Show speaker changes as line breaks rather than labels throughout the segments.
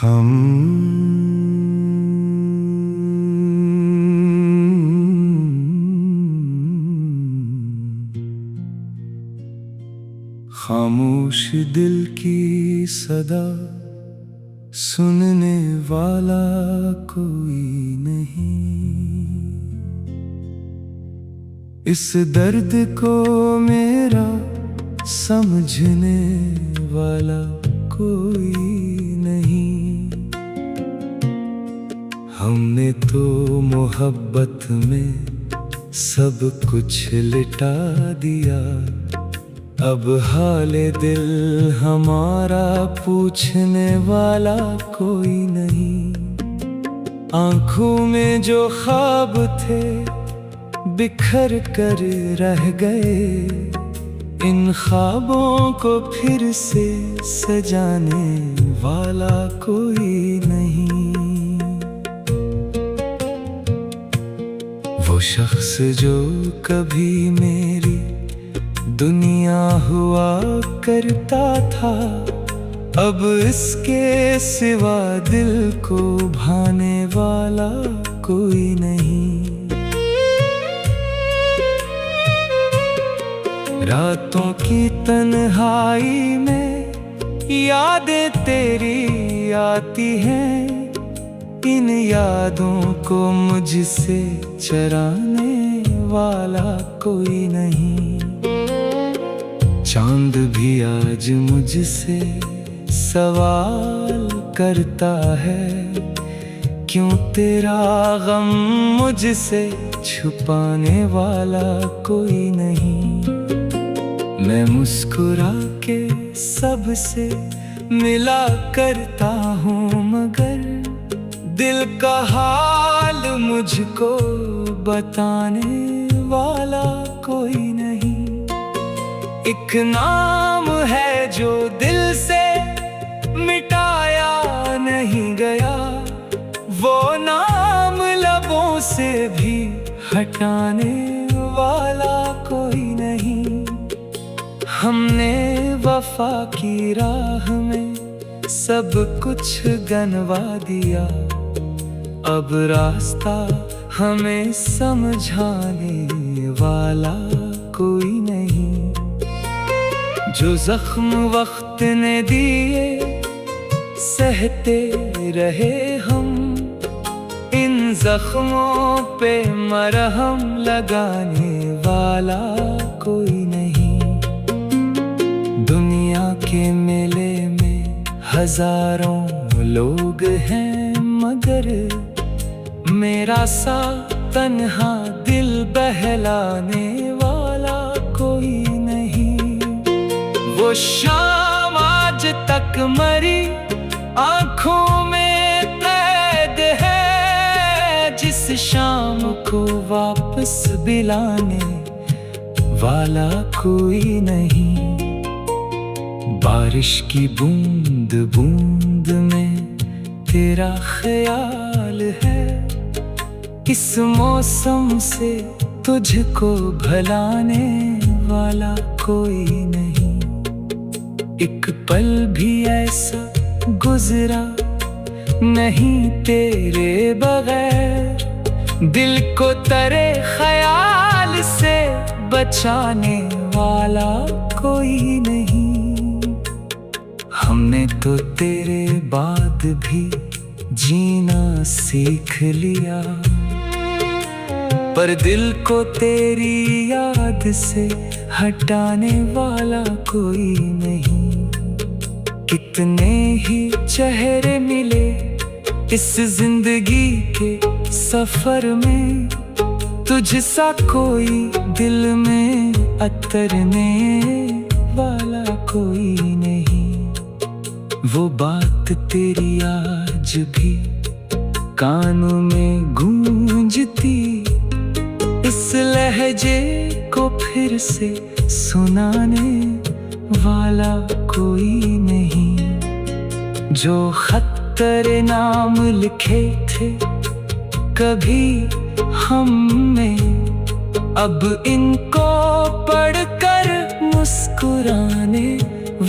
हम खामोश दिल की सदा सुनने वाला कोई नहीं। इस दर्द को मेरा समझने वाला कोई नहीं। हमने तो मोहब्बत में सब कुछ लिटा दिया। अब हाले दिल हमारा पूछने वाला कोई नहीं। आँखों में जो ख्वाब थे बिखर कर रह गए, इन ख्वाबों को फिर से सजाने वाला कोई नहीं। वो शख्स जो कभी मेरी दुनिया हुआ करता था, अब इसके सिवा दिल को भाने वाला कोई नहीं। रातों की तन्हाई में यादें तेरी आती हैं, इन यादों को मुझसे चराने वाला कोई नहीं। चांद भी आज मुझसे सवाल करता है, क्यों तेरा गम मुझसे छुपाने वाला कोई नहीं। मैं मुस्कुरा के सबसे मिला करता हूँ, मगर दिल का हाल मुझको बताने वाला कोई नहीं। एक नाम है जो दिल से मिटाया नहीं गया, वो नाम लबों से भी हटाने वाला कोई नहीं। हमने वफा की राह में सब कुछ गंवा दिया, अब रास्ता हमें समझाने वाला कोई नहीं। जो जख्म वक्त ने दिए सहते रहे हम, इन जख्मों पे मरहम लगाने वाला कोई नहीं। दुनिया के मेले में हजारों लोग हैं, मगर मेरा सा तन्हा दिल बहलाने वाला कोई नहीं। वो शाम आज तक मरी आँखों में कैद है, जिस शाम को वापस दिलाने वाला कोई नहीं। बारिश की बूंद बूंद में तेरा ख्याल है, इस मौसम से तुझको भलाने वाला कोई नहीं। एक पल भी ऐसा गुजरा नहीं तेरे बगैर, दिल को तेरे ख्याल से बचाने वाला कोई नहीं। हमने तो तेरे बाद भी जीना सीख लिया, पर दिल को तेरी याद से हटाने वाला कोई नहीं। कितने ही चेहरे मिले इस जिंदगी के सफर में, तुझसा कोई दिल में उतरने वाला कोई नहीं। वो बात तेरी आज भी कानों में गूंजती, इस लहजे को फिर से सुनाने वाला कोई नहीं। जो खत तेरे नाम लिखे थे कभी हमने, अब इनको पढ़कर मुस्कुराने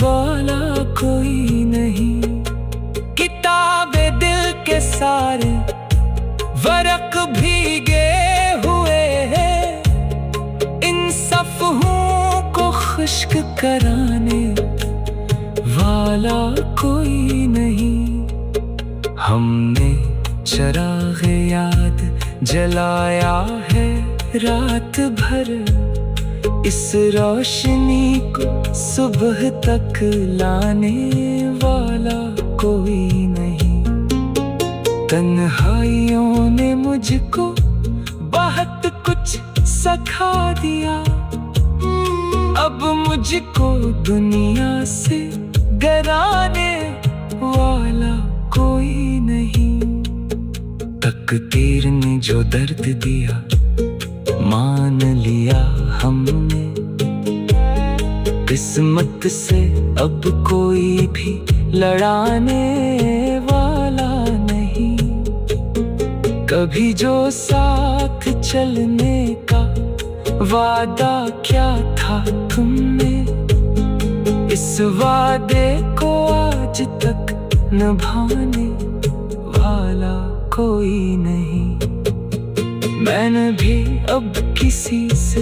वाला कोई नहीं। किताब सारे वरक भीगे हुए हैं, इन सफ़हों को खुश्क कराने वाला कोई नहीं। हमने चिराग याद जलाया है रात भर, इस रोशनी को सुबह तक लाने वाला कोई नहीं। तन्हाइयों ने मुझको बहुत कुछ सिखा दिया, अब मुझको दुनिया से डराने वाला कोई नहीं। तकदीर ने जो दर्द दिया मान लिया हमने, किस्मत से अब कोई भी लड़ाने वाला नहीं। कभी जो साथ चलने का वादा क्या था तुमने, इस वादे को आज तक निभाने वाला कोई नहीं। मैंने भी अब किसी से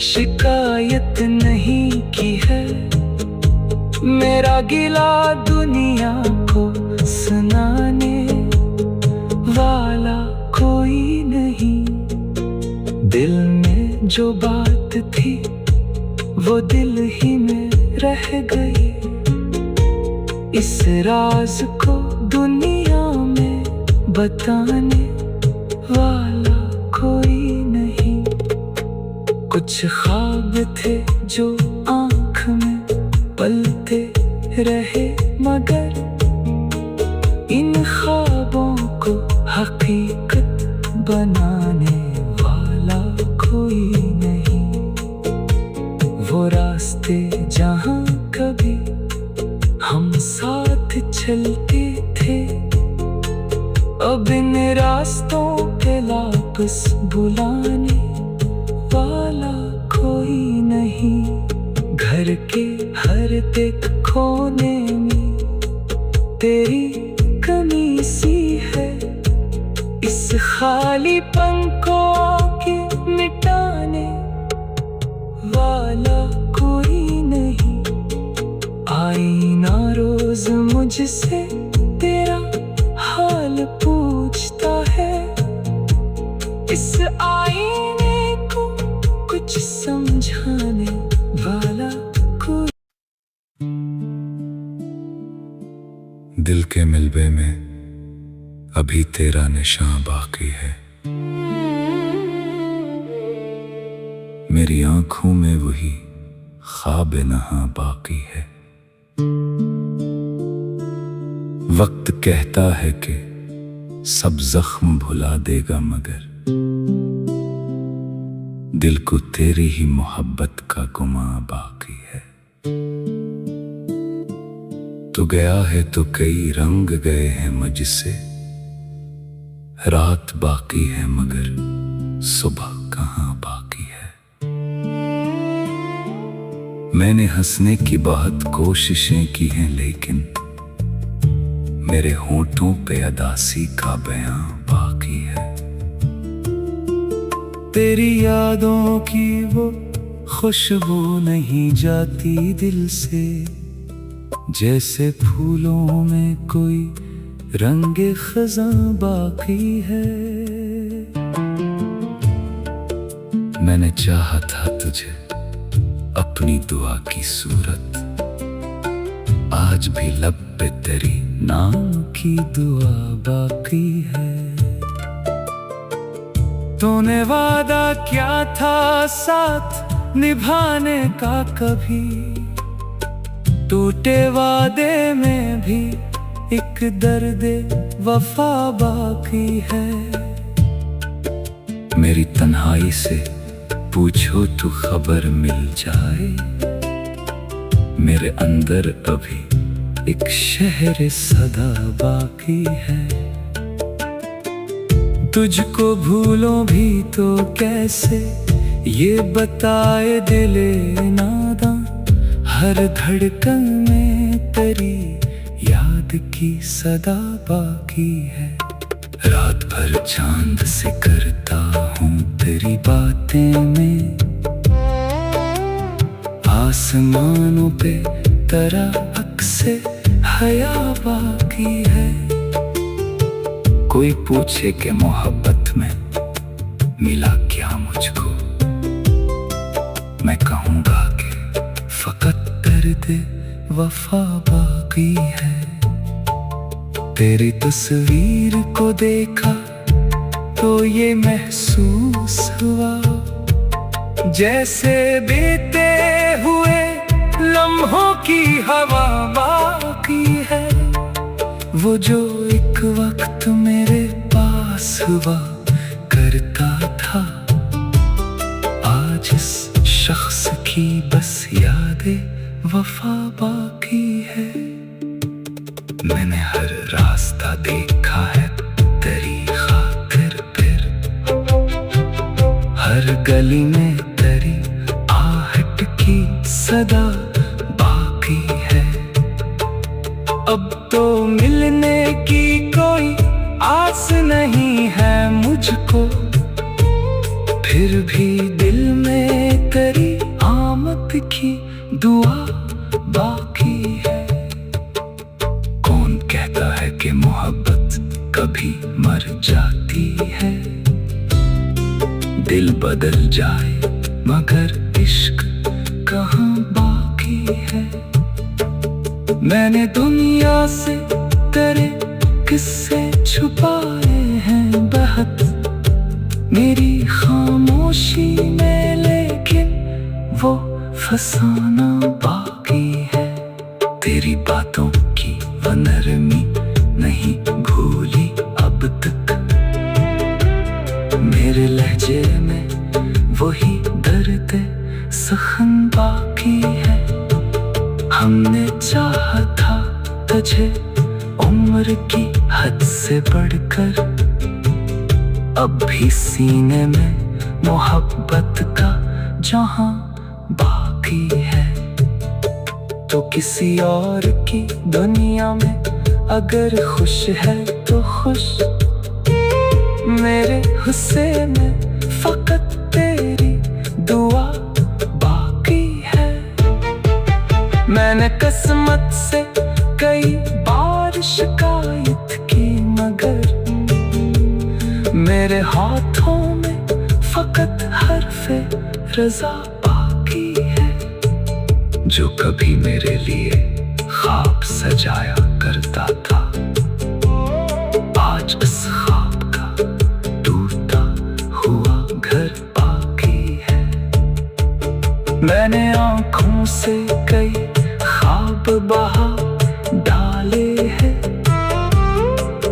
शिकायत नहीं की है, मेरा गिला दुनिया को सुनाने वाला कोई नहीं। दिल में जो बात थी वो दिल ही में रह गई, इस राज को दुनिया में बताने वाला कोई नहीं। कुछ ख्वाब थे जो आँख में पलते रहे, मगर इन ख्वाबों को हकीकत बनाने वाला कोई नहीं। वो रास्ते जहाँ कभी हम साथ चलते थे, अब इन रास्तों पे वापस बुलाने वाला कोई नहीं। घर के हर एक कोने में तेरी कमी सी है, इस खालीपन को आके मिटाने वाला कोई नहीं। आईना रोज मुझसे तेरा हाल पूछता है, इस आईने को कुछ समझाने वाला कोई।
दिल के मिलबे में अभी तेरा निशान बाकी है, मेरी आंखों में वही ख्वाब नहा बाकी है। वक्त कहता है कि सब जख्म भुला देगा, मगर दिल को तेरी ही मोहब्बत का गुमा बाकी है। तो गया है तो कई रंग गए हैं मुझसे, रात बाकी है मगर सुबह कहाँ बाकी है। मैंने हंसने की बहुत कोशिशें की हैं, लेकिन मेरे होंठों पे अदासी का बयां बाकी है। तेरी यादों की वो खुशबू नहीं जाती दिल से, जैसे फूलों में कोई रंगे खज़ां बाकी है। मैंने चाहा था तुझे अपनी दुआ की सूरत, आज भी लब पे तेरी नाम की दुआ बाकी है। तूने वादा क्या था साथ निभाने का, कभी टूटे वादे में भी एक दर्द वफा बाकी है। मेरी तन्हाई से पूछो तो खबर मिल जाए, मेरे अंदर अभी एक शहर सदा बाकी है। तुझको भूलो भी तो कैसे ये बताए दिले नादां, हर धड़कन में तेरी याद की सदा बाकी है। रात भर चांद से करता हूँ तेरी बातें में, आसमानों पे तरह अक्से हया बाकी है। कोई पूछे कि मोहब्बत में मिला क्या मुझको, मैं कहूँगा कि फकत दर्द वफा बाकी है। तेरी तस्वीर को देखा तो ये महसूस हुआ जैसे बीते हुए लम्हों की हवा बाकी है। वो जो एक वक्त मेरे पास हुआ करता था, आज इस शख्स की बस यादें वफा बाकी है। मैंने हर रास्ता देखा है तेरी खातिर, फिर हर गली में तेरी आहट की सदा बाकी है। अब तो मिलने की कोई आस नहीं है मुझको, फिर भी दिल में तेरी आमद की दुआ बाकी है। कौन कहता है कि मोहब्बत कभी मर जाती है, दिल बदल जाए मगर इश्क कहाँ बाकी है। मैंने दुनिया से तेरे किस्से छुपाए हैं बहुत मेरी खामोशी में, लेकिन वो फसाना बाकी है। तेरी बातों की वो नरमी नहीं भूली अब तक, मेरे लहजे में वही दर्द सखन बाकी है। हमने चाहा था तुझे उम्र की हद से बढ़कर, अब भी सीने में मोहब्बत का जहां बाकी है। तो किसी और की दुनिया में अगर खुश है तो खुश, मेरे हिस्से में फकत तेरी दुआ बाकी है। मैंने किस्मत से कई बार शिकायत की, मगर मेरे हाथों में फकत हर्फे रज़ा बाकी है। जो कभी मेरे लिए ख्वाब सजाया करता था, आज इस ख्वाब का टूटा हुआ घर बाकी है। मैंने आंखों से कई ख्वाब बहा डाले हैं,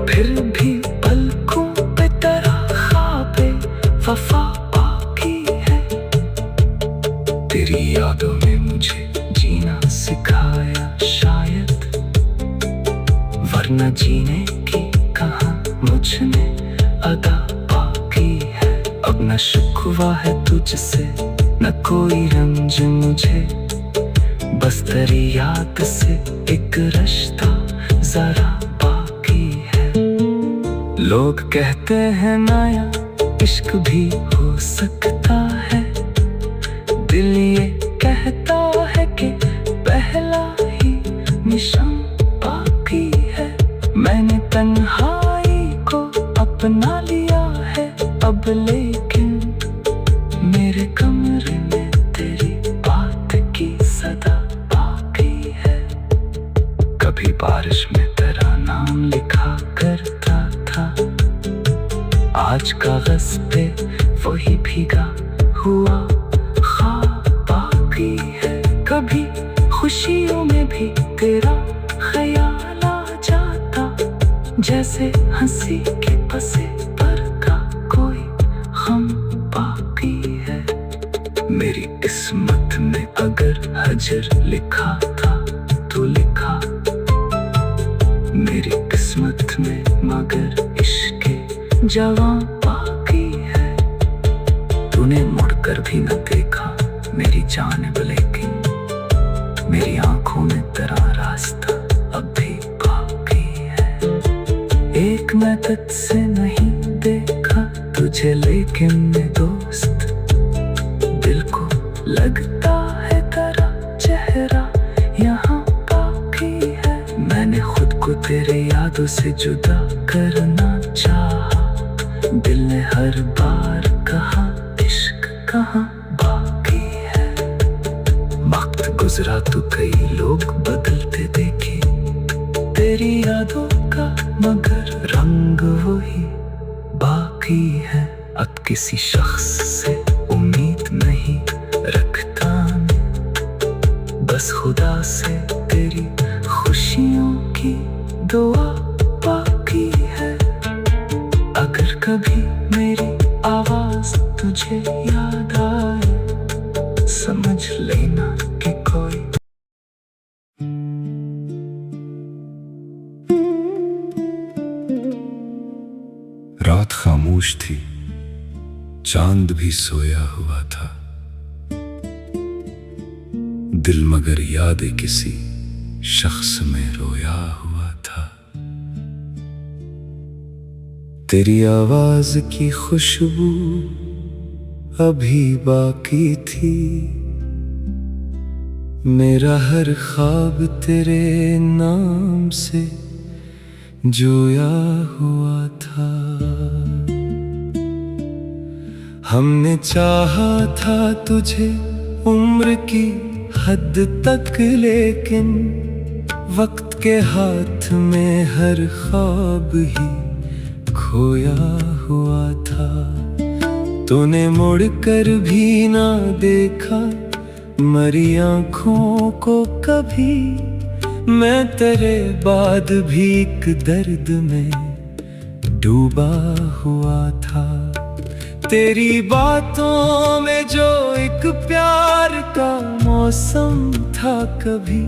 फिर भी पलकों पे तरह ख्वाबे वफा बाकी है। तेरी यादों ने मुझे जीना सिखाया शायद, वरना जीने की कहाँ मुझ में अदा बाकी है। अब न शिकवा है तुझसे न कोई रंज मुझे, बस तेरी याद से एक रिश्ता जरा बाकी है। लोग कहते हैं नया इश्क भी हो सकता है, दिल ये कहता है कि पहला ही निशान बाकी है। मैंने तन्हाई को अपना लिया है अब, लेकिन मेरे कमरे में तेरी बात की सदा बाकी है। कभी बारिश में तेरा नाम लिखा करता था, आज कागज पे वही भीगा हुआ बाकी है। कभी खुशियों में भी तेरा ख्याल आ जाता, जैसे हंसी के पसे पर का कोई हम बाकी है। मेरी किस्मत में अगर हजर लिखा था तो लिखा, मेरी किस्मत में मगर इश्क जवां बाकी है। तूने मुड़कर भी न देखा मेरी जानिब, लेकिन मेरी आंखों में तेरा रास्ता अब भी बाकी है। एक मदद से यादों से जुदा करना चाहा, दिल ने हर बार कहा इश्क कहाँ बाकी है। वक्त गुजरा तो कई लोग बदलते देखे तेरी यादों का, मगर रंग वही बाकी है। अब किसी शख्स से उम्मीद नहीं रखता मैं, बस खुदा से तेरी खुशियों की दुआ बाकी है। अगर कभी मेरी आवाज तुझे याद आए, समझ लेना कि कोई
रात खामोश थी, चांद भी सोया हुआ था, दिल मगर याद किसी शख्स में रोया हुआ था। तेरी आवाज की खुशबू अभी बाकी थी, मेरा हर ख्वाब तेरे नाम से जोया हुआ था। हमने चाहा था तुझे उम्र की हद तक, लेकिन वक्त के हाथ में हर ख्वाब ही खोया हुआ था। तूने मुड़ कर भी ना देखा मरी आंखों को कभी, मैं तेरे बाद भी एक दर्द में डूबा हुआ था। तेरी बातों में जो एक प्यार का मौसम था कभी,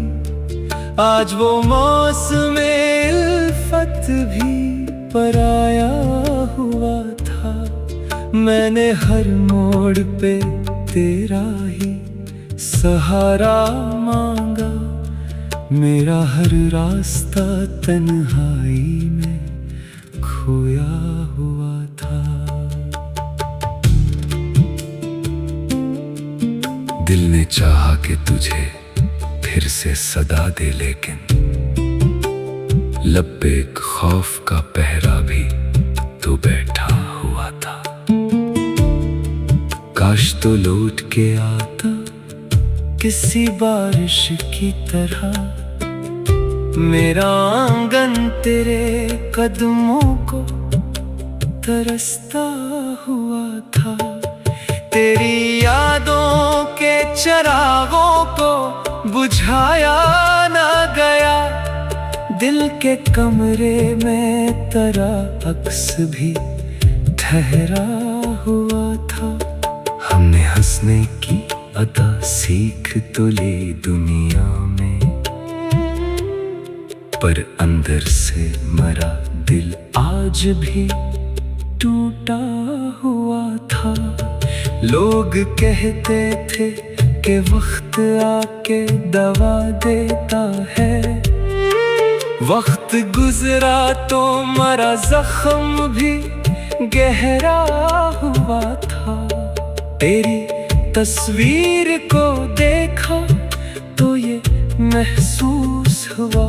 आज वो मौसम इल्फत भी पराया हुआ था। मैंने हर मोड़ पे तेरा ही सहारा मांगा, मेरा हर रास्ता तन्हाई में खोया हुआ था। दिल ने चाहा कि तुझे फिर से सदा दे, लेकिन लब पे एक खौफ का पहरा भी तू बैठा हुआ था। काश तो लौट के आता किसी बारिश की तरह, मेरा आंगन तेरे कदमों को तरसता हुआ था। तेरी यादों के चिरागों को बुझाया ना गया, दिल के कमरे में तेरा अक्स भी ठहरा हुआ था। हमने हंसने की अदा सीख तो ली दुनिया में, पर अंदर से मरा दिल आज भी टूटा हुआ था। लोग कहते थे कि वक्त आके दवा देता है, वक्त गुजरा तो मरा जख्म भी गहरा हुआ था। तेरी तस्वीर को देखा तो ये महसूस हुआ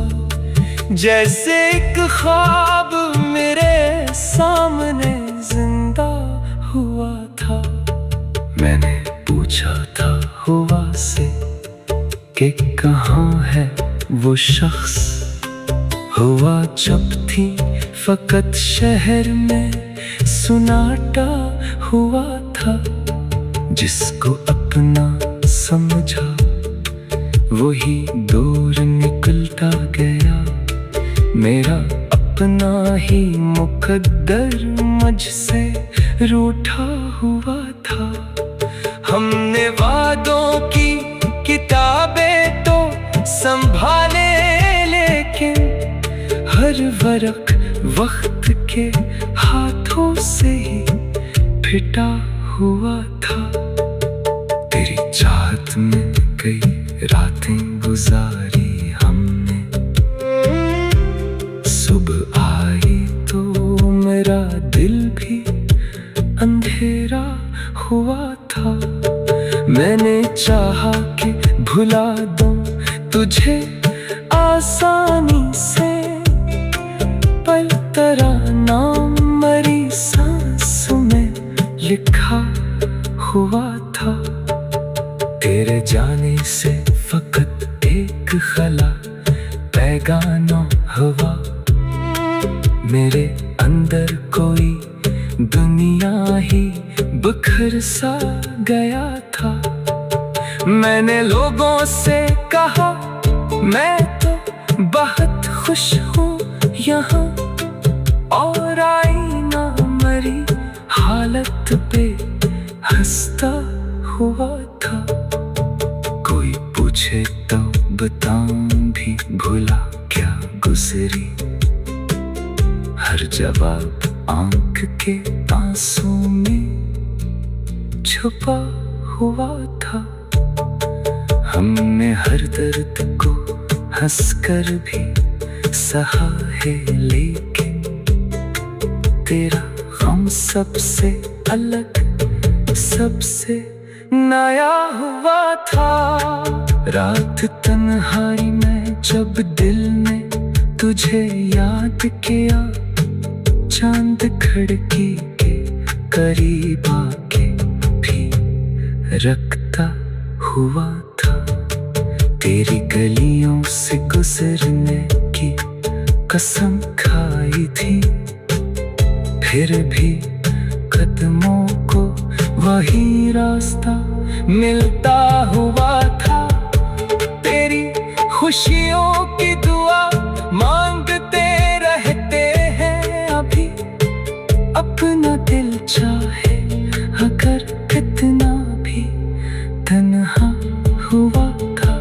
जैसे एक ख्वाब मेरे सामने जिंदा हुआ था। मैंने पूछा था हुआ से कि कहाँ है वो शख्स, हुआ जब थी फकत शहर में सुनाटा हुआ था। जिसको अपना समझा वही दूर निकलता गया, मेरा अपना ही मुकद्दर मुझसे रूठा हुआ था। हमने वादों की किताबें तो संभाले, लेकिन हर वरक वक्त के हाथों से ही फिटा हुआ था। तेरी चाहत में कई रातें गुजारी हमने, सुबह आई तो मेरा दिल भी अंधेरा हुआ था। मैंने चाहा कि भुला दूं तुझे आसानी से,
तरह नाम मरी सांसों में लिखा हुआ था। तेरे जाने से फकत एक खला पैगाना हुआ। मेरे अंदर कोई दुनिया ही बिखर सा गया था। मैंने लोगों से कहा मैं तो बहुत खुश हूँ यहाँ, और आईना मरी हालत पे हंसता हुआ था। कोई पूछे तो बताऊं भी भूला क्या गुजरी, हर जवाब आंख के आंसू में छुपा हुआ था। हमने हर दर्द को हंसकर भी सहा है, लेकिन तेरा हम सबसे अलग, सबसे नया हुआ था। रात तन्हाई में जब दिल ने तुझे याद किया, चांद खिड़की के करीब आके भी रखता हुआ था। तेरी गलियों से गुजरने की कसम खाई थी, फिर भी कदमों को वही रास्ता मिलता हुआ था। तेरी खुशियों की दुआ मांगते रहते हैं अभी, अपना दिल चाहे अगर कितना भी तन्हा हुआ था।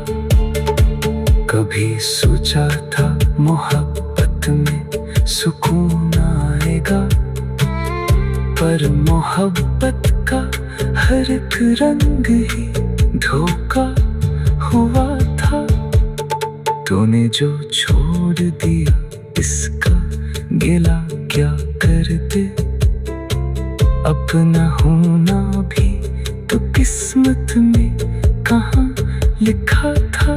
कभी सोचा था मोहब्बत में सुकून आएगा, पर मोहब्बत का हर एक रंग ही धोखा हुआ था। तूने जो छोड़ दिया इसका गिला क्या करते, अपना होना भी तो किस्मत में कहाँ लिखा था।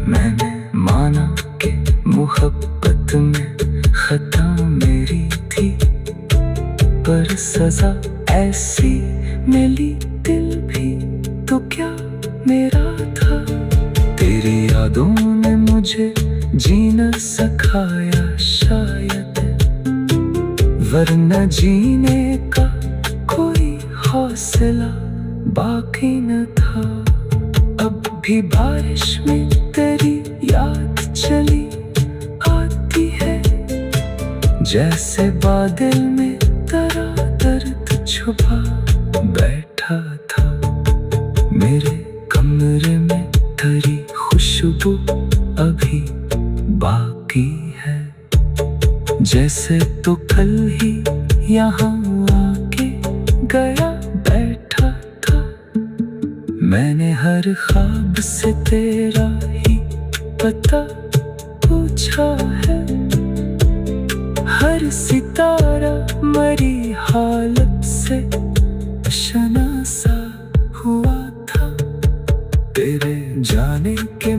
मैंने माना कि मोहब्बत में खता मेरी थी, पर सजा ऐसी मिली दिल भी तो क्या मेरा था। तेरी यादों ने मुझे जीना सिखाया शायद, वरना जीने का कोई हौसला बाकी न था। अब भी बारिश में तेरी याद चली आती है, जैसे बादल में तेरा दर्द छुपा बैठा था। मेरे कमरे में तेरी खुशबू अभी बाकी है, जैसे तो कल ही यहाँ आके गया बैठा था। मैंने हर ख्वाब से तेरा ही पता पूछा है, हर सितारा मरी हालत से शनासा हुआ था। तेरे जाने के